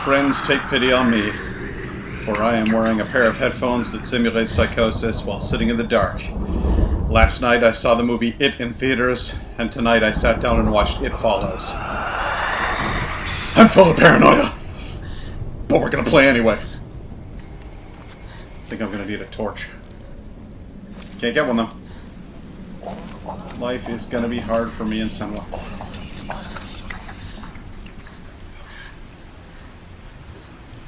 friends, take pity on me, for I am wearing a pair of headphones that simulate psychosis while sitting in the dark. Last night I saw the movie It in theaters, and tonight I sat down and watched It Follows. I'm full of paranoia, but we're gonna play anyway. I think I'm gonna need a torch. Can't get one though. Life is gonna be hard for me and Senua.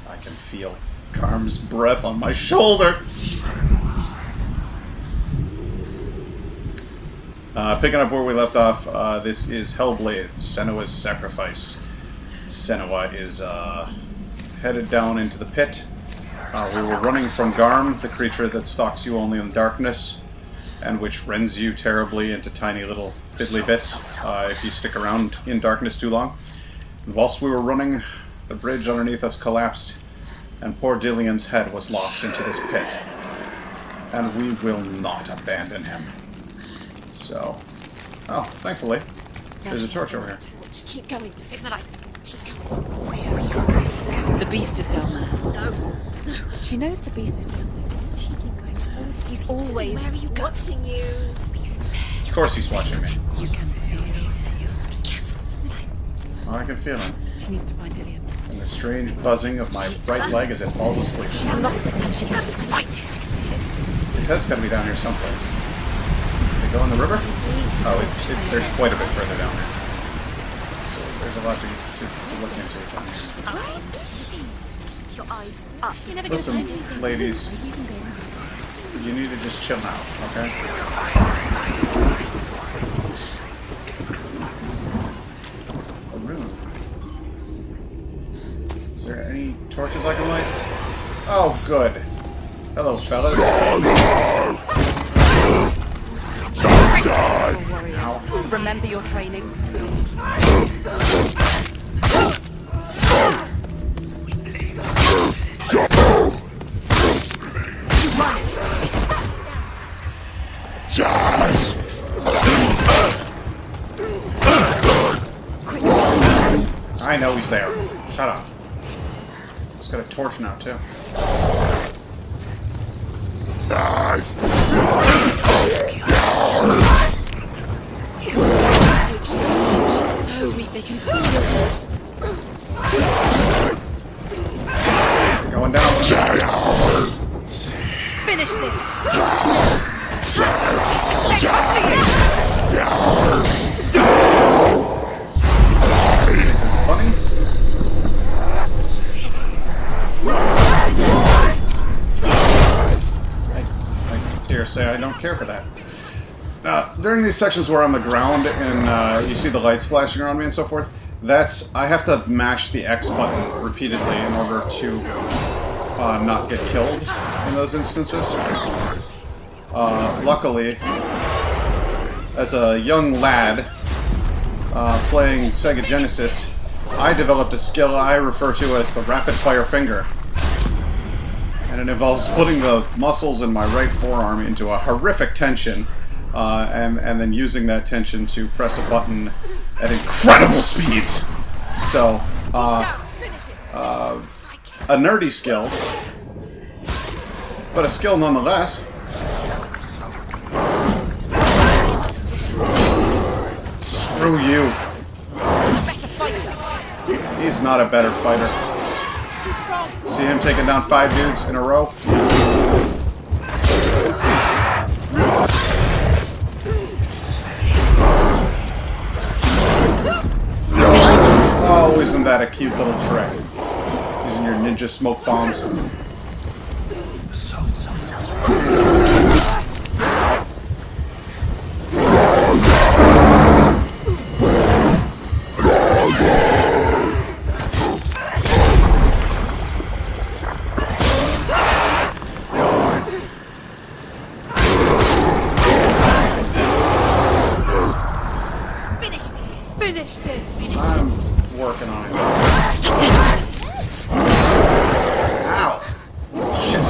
I can feel Garm's breath on my shoulder. Picking up where we left off, this is Hellblade, Senua's Sacrifice. Senua is headed down into the pit. We were running from Garm, the creature that stalks you only in the darkness, and which rends you terribly into tiny little fiddly bits if you stick around in darkness too long. And whilst we were running, the bridge underneath us collapsed, and poor Dillion's head was lost into this pit. And we will not abandon him. So... Oh, thankfully, there's a torch over here. Keep going. Save the light. Keep going. The beast is down there. No. She knows the beast is down there. She keep going towards. He's always watching you. The beast is there. Of course he's watching me. You can feel him. Be careful. Oh, I can feel him. She needs to find Dillion. And the strange buzzing of my right leg as it falls asleep. She's lost it and she must find it. His head's got to be down here someplace. They go in the river? Oh, there's quite a bit further down there. So there's a lot to look into. Keep your eyes up. You're never Listen, going to find anything. ladies, you need to just chill out, okay? A room. Is there any torches I can light? Oh, good. Hello, fellas. Ow. Remember your training. I know he's there. Shut up. He's got a torch now, too. So weak they can see you. Going down. Finish this. It's funny. I dare say I don't care for that. During these sections where I'm on the ground and you see the lights flashing around me and so forth, I have to mash the X button repeatedly in order to not get killed in those instances. Luckily, as a young lad playing Sega Genesis, I developed a skill I refer to as the rapid fire finger. And it involves putting the muscles in my right forearm into a horrific tension, and then using that tension to press a button at incredible speeds. So, a nerdy skill, but a skill nonetheless. Screw you. He's not a better fighter. See him taking down 5 dudes in a row? Oh, isn't that a cute little trick? Using your ninja smoke bombs. Finish this. I'm working on it. Ow! Shit.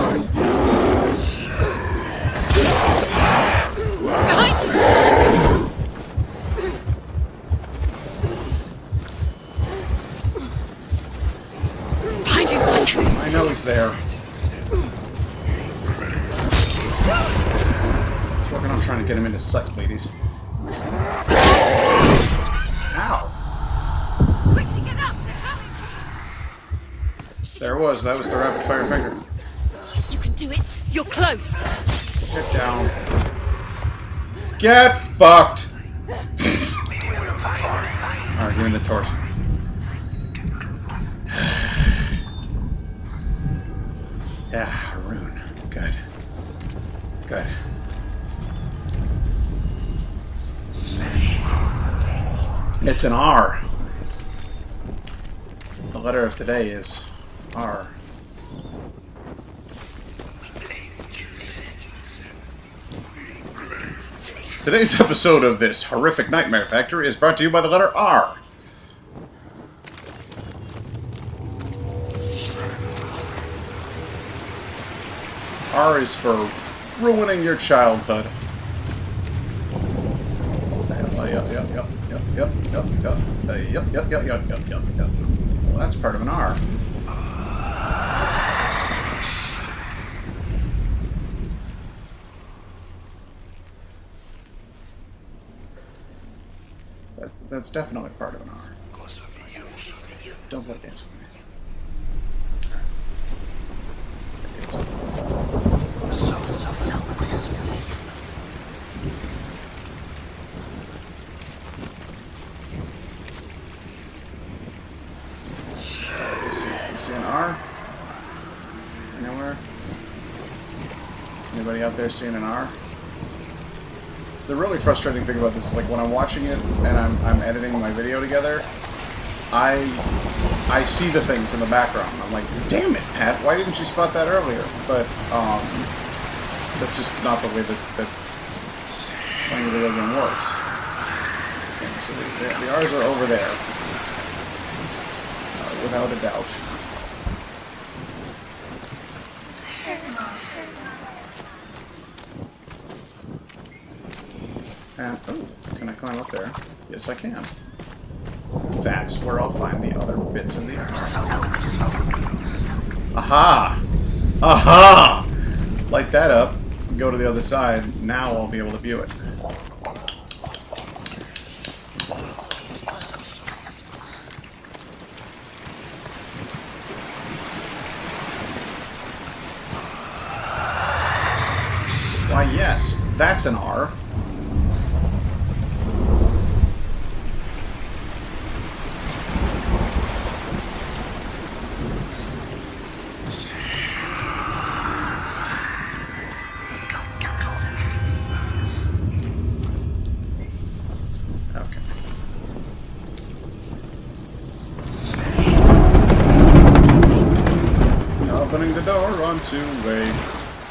I know he's there. He's working on trying to get him into sight, ladies. Ow! Quickly get up! They're coming! There it was. That was the rapid fire finger. You can do it! You're close! Sit down. Get fucked! Alright, give me the torch. Yeah, rune. Good. Good. It's an R. The letter of today is R. Today's episode of this horrific Nightmare Factory is brought to you by the letter R. R is for ruining your childhood. Yep. Well, that's part of an R. That's definitely part of an R. Don't play games with me. You see an R? Anywhere? Anybody out there seeing an R? The really frustrating thing about this is, like, when I'm watching it and I'm editing my video together, I see the things in the background. I'm like, damn it, Pat, why didn't you spot that earlier? But that's just not the way that playing the video game works. Okay, so the R's are over there, without a doubt. And, oh, can I climb up there? Yes, I can. That's where I'll find the other bits of the earth. Aha! Aha! Light that up, go to the other side. Now I'll be able to view it. Why, yes, that's an R. Opening the door onto a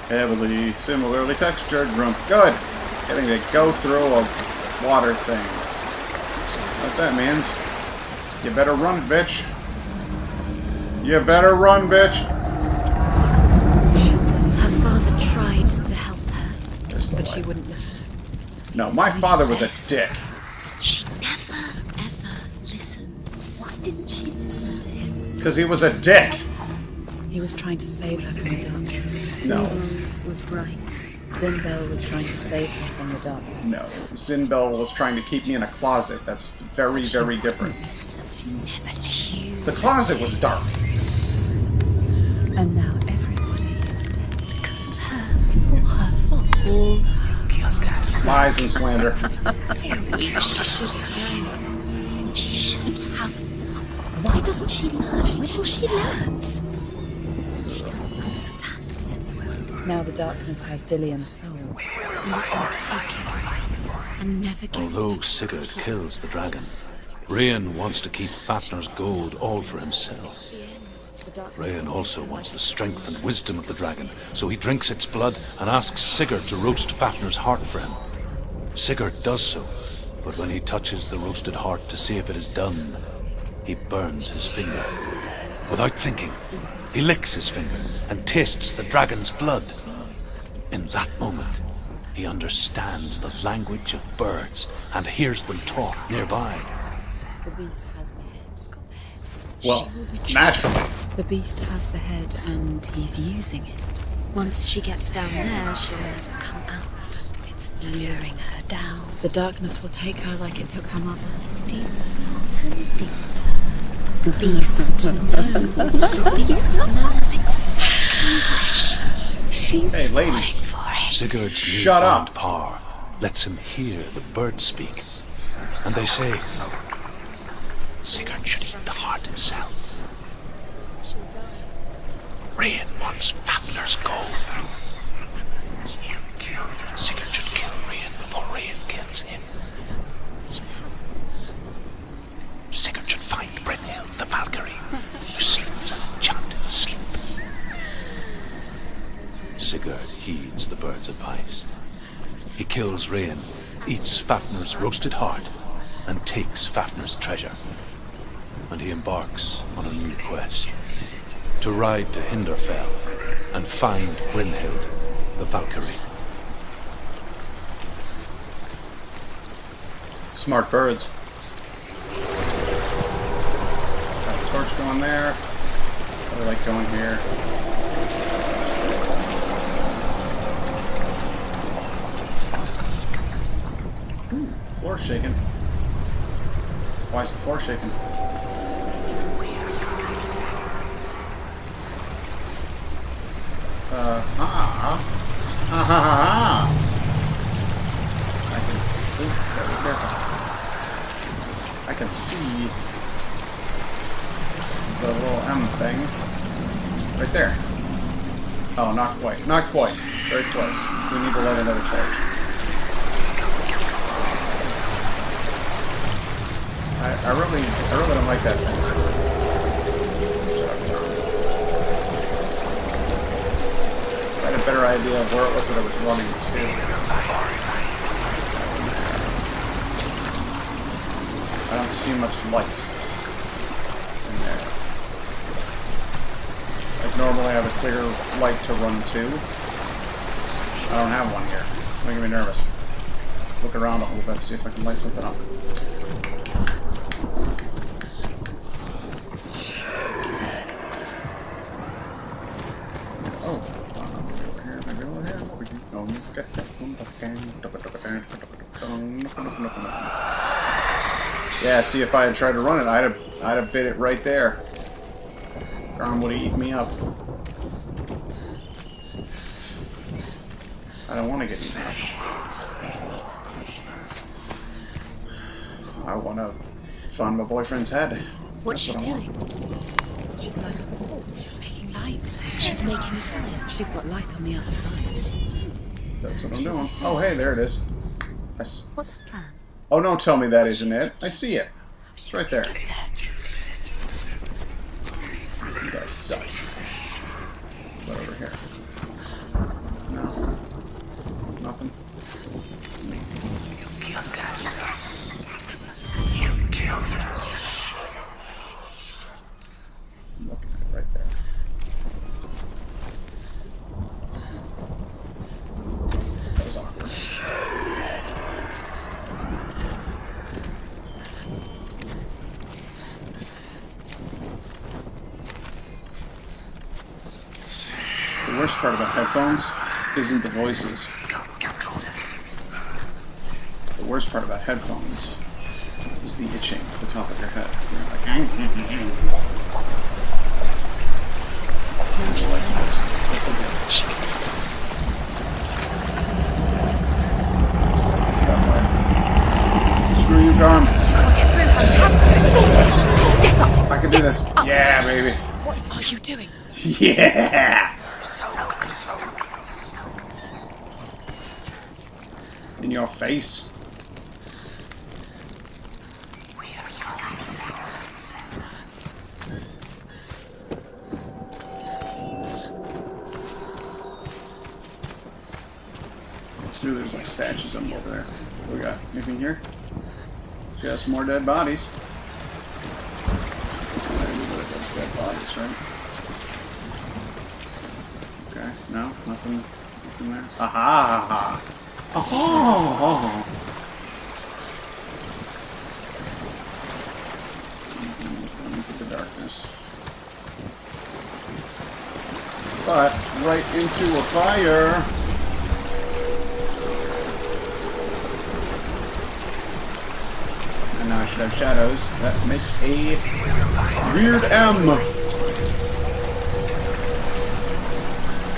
heavily similarly textured room. Good! Getting to go through a water thing. What that means, you better run, bitch. You better run, bitch! Her father tried to help her, But she wouldn't listen. No, my father was a dick. she never, ever listens. Why didn't she listen to him? Because he was a dick. He was trying to save her from the darkness. No. Zinbel was right. Zinbel was trying to save her from the darkness. No. Zinbel was trying to keep me in a closet. That's very, very different. The closet was dark. And now everybody is dead because of her. It's all her fault. All her Lies and slander. She should have known. She should have. Why doesn't she learn? When will she learn? She doesn't understand. Now the darkness has Dillion's soul. And it will take it. And never give Although it. Sigurd kills the dragon, Rian wants to keep Fafnir's gold all for himself. Rian also wants the strength and wisdom of the dragon, so he drinks its blood and asks Sigurd to roast Fafnir's heart for him. Sigurd does so, but when he touches the roasted heart to see if it is done, he burns his finger. Without thinking, he licks his finger and tastes the dragon's blood. In that moment, he understands the language of birds and hears them talk nearby. The beast has the head. Well, naturally. The beast has the head and he's using it. Once she gets down there, she'll never come out. It's luring her down. The darkness will take her like it took her mother. Deeper and deeper. The beast knows. The beast knows exactly where she is. Hey, ladies. For it. Sigurd's Shut newfound up. power lets him hear the birds speak. And they say, Sigurd should eat the heart himself. Rain wants Fafnir's gold. Sigurd should kill Rain before Rain kills him. Sigurd should find Brynhild the Valkyrie, who sleeps an enchanted sleep. Sigurd heeds the bird's advice. He kills Rain, eats Fafnir's roasted heart, and takes Fafnir's treasure. And he embarks on a new quest. To ride to Hinderfell and find Brynhild the Valkyrie. Smart birds. Got a torch going there. I like going here. Ooh, floor's shaking. Why is the floor shaking? I can see. Very careful. I can see the little M thing right there. Oh, not quite. Not quite. Very close. We need to light another torch. I really don't like that thing. I had a better idea of where it was that I was running to. I don't see much light in there. Like normally I have a clear light to run to. I don't have one here. It's making me nervous. Look around a little bit, see if I can light something up. Yeah, see, if I had tried to run it, I'd have bit it right there. Garm would have eaten me up. I don't want to get eaten up. I want to find my boyfriend's head. What's she That's what I want. doing? She's lighting the wall. She's making light. She's making a fire. She's got light on the other side. That's what I'm doing. Oh, hey, there it is. What's her plan? Oh, don't tell me that isn't it. I see it. It's right there. You guys suck. What over here? No. Nothing. I'm looking at it right there. That was awkward. The worst part about headphones isn't the voices. The worst part about headphones is the itching at the top of your head. You're like, Screw you, Garm. I can do this. Yeah, baby. What are you doing? Yeah! In your face. See, there's like statues of them over there. What we got? Anything here? Just more dead bodies. Those dead bodies, right? Okay, no, nothing there. Aha! Oh! Into the darkness. but right into a fire. And now I should have shadows that make a weird M.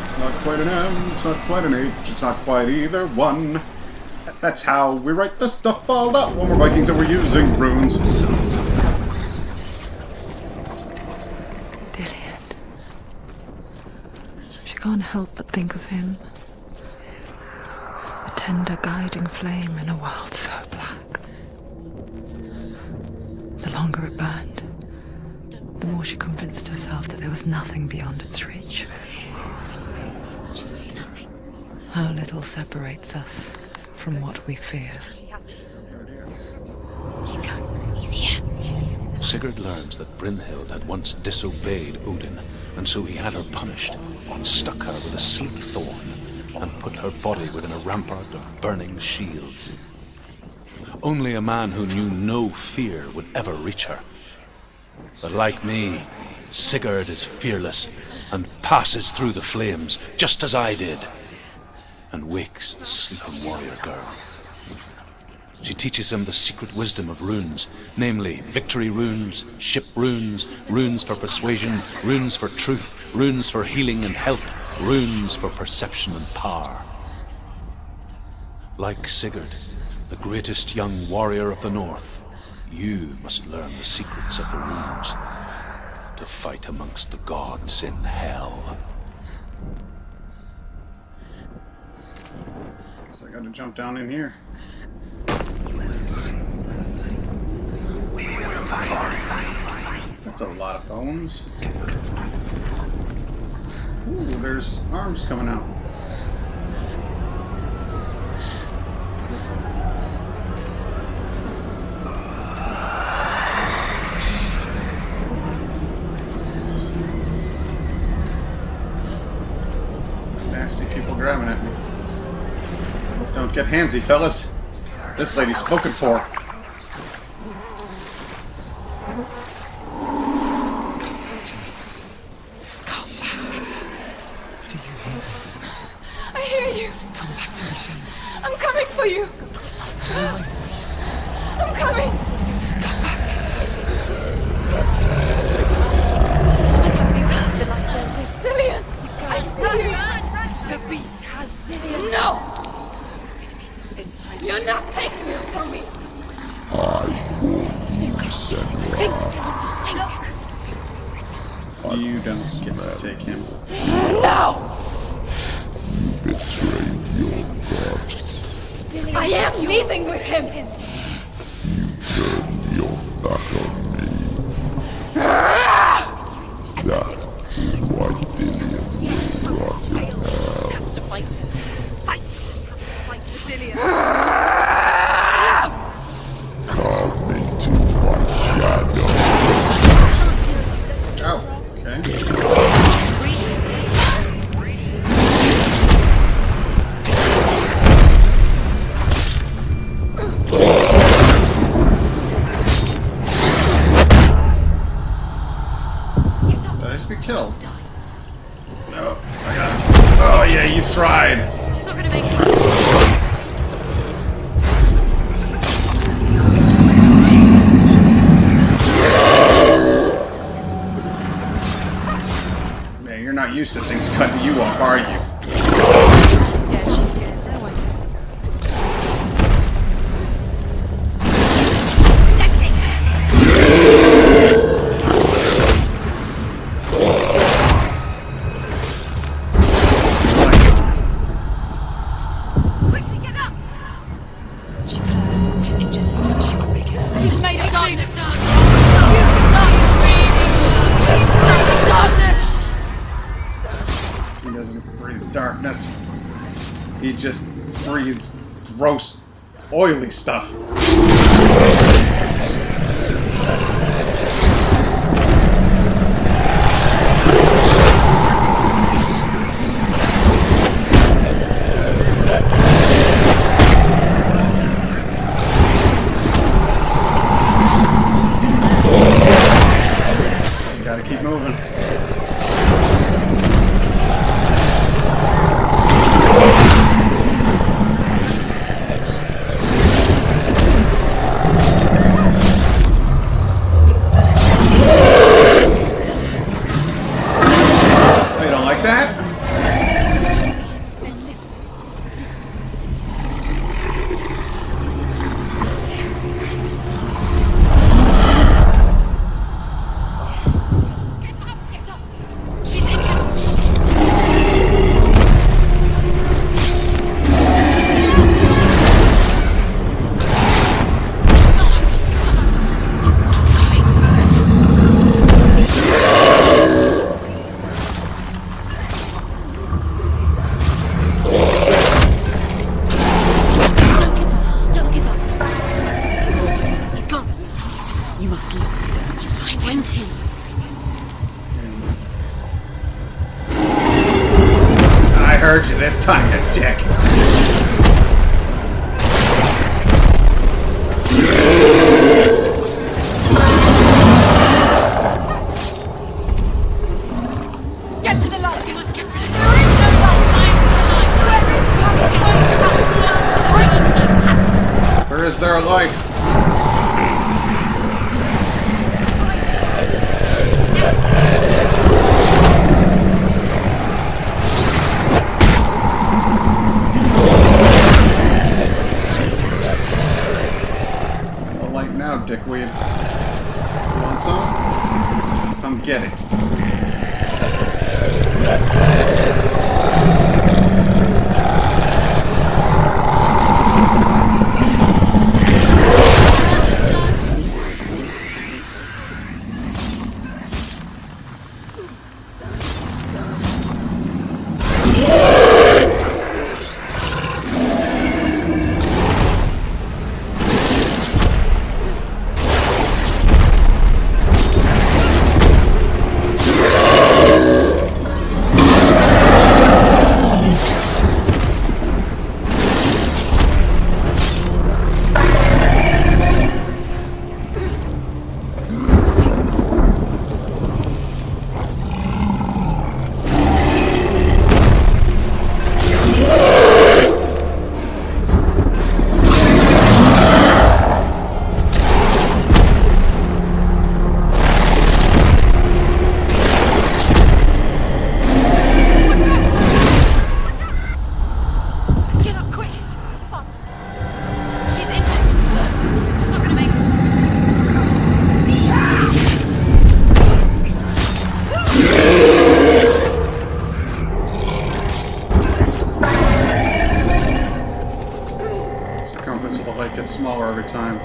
It's not quite an M, it's not quite an H, it's not quite either one. That's how we write the stuff all out when we're Vikings and we're using runes. Dillion. She can't help but think of him. A tender guiding flame in a world so black. The longer it burned, the more she convinced herself that there was nothing beyond its reach. How little separates us from what we fear. Sigurd learns that Brynhild had once disobeyed Odin, and so he had her punished, stuck her with a sleek thorn, and put her body within a rampart of burning shields. Only a man who knew no fear would ever reach her. But like me, Sigurd is fearless and passes through the flames, just as I did, and wakes the sleeping warrior girl. She teaches him the secret wisdom of runes, namely victory runes, ship runes, runes for persuasion, runes for truth, runes for healing and health, runes for perception and power. Like Sigurd, the greatest young warrior of the North, you must learn the secrets of the runes to fight amongst the gods in hell. Guess I gotta jump down in here. That's a lot of bones. Ooh, there's arms coming out. Nasty people grabbing at me. Don't get handsy, fellas. This lady's spoken for. I hear you. Come back to me soon. I'm coming for you. I'm coming. Dillion, I see you. The beast has Dillion. No. You're not taking it from me. You don't get to take him. No. I am leaving with him. Turn your back on me. That is why Dillion will rot in hell. Has to fight. Fight. Fight with Dillion. Come into my shadow. Oh, okay. Did I just get killed? No, I got it. Oh yeah, you tried. She's not gonna make it. Man, you're not used to things cutting you off, are you? Yeah, she's scared. No one. Quickly get up! She's hers. She's injured. She won't make it. He's made a darkness. You stop breathing. He's made a darkness. He doesn't breathe darkness. He just breathes gross, oily stuff. Just gotta keep moving. heard you this time, you dick. Get to the light! You must get rid of the Where is there a light? The light now, dickweed. Want some? Come get it. Get up quick! She's injured! She's not gonna make it! Circumference of the light gets smaller every time.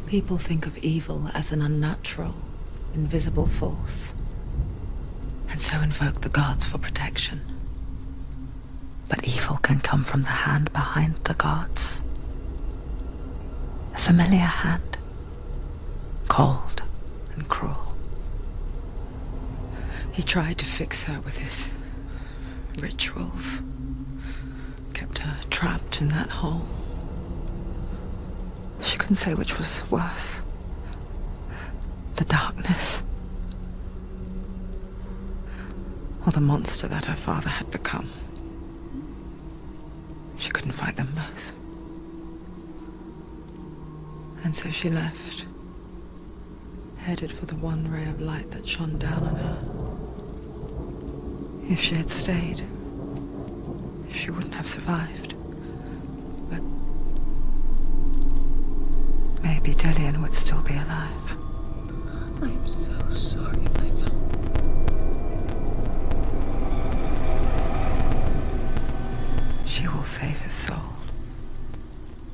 People think of evil as an unnatural, invisible force, and so invoke the gods for protection. But evil can come from the hand behind the gods. A familiar hand, cold and cruel. He tried to fix her with his rituals, kept her trapped in that hole. She couldn't say which was worse. The darkness, or the monster that her father had become. She couldn't fight them both. And so she left, headed for the one ray of light that shone down on her. If she had stayed, she wouldn't have survived. But maybe Dillion would still be alive. I'm so sorry, Lena. She will save his soul.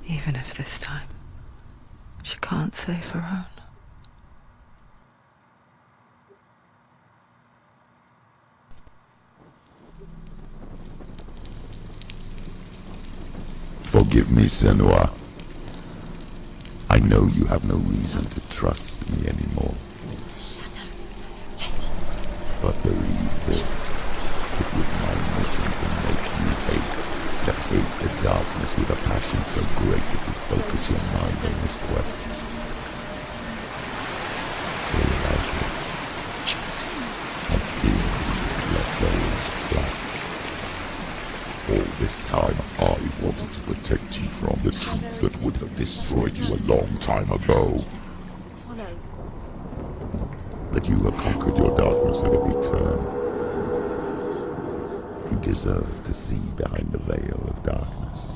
Even if this time she can't save her own. Forgive me, Senua. I know you have no reason to trust me anymore. Shadow, listen. But believe this, it was my mission to make you hate. To hate the darkness with a passion so great it would focus your mind on this quest. Realize it. And feel let go is flat. All this time I wanted to protect you from the truth that would have destroyed you a long time ago. But you have conquered your darkness at every turn. You deserve to see behind the veil of darkness.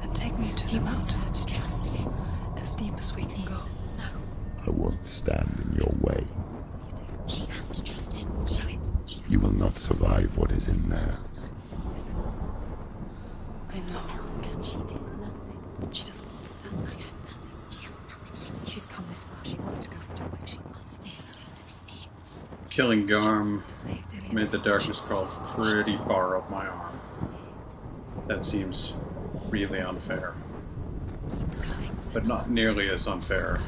Then take me to the mountain to trust you, as deep as we can go. I won't stand in your way. She has to trust him. You will not survive what is in there. I know. What else can she do? Nothing. She doesn't want to tell us. She has nothing. She has nothing. She's come this far. She wants to go through it. She must. This is it. Killing Garm Save Dillion. made the darkness crawl pretty far up my arm. That seems really unfair. But not nearly as unfair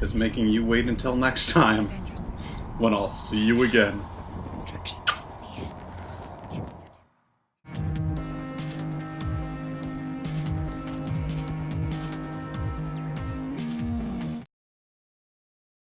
as making you wait until next time, when I'll see you again.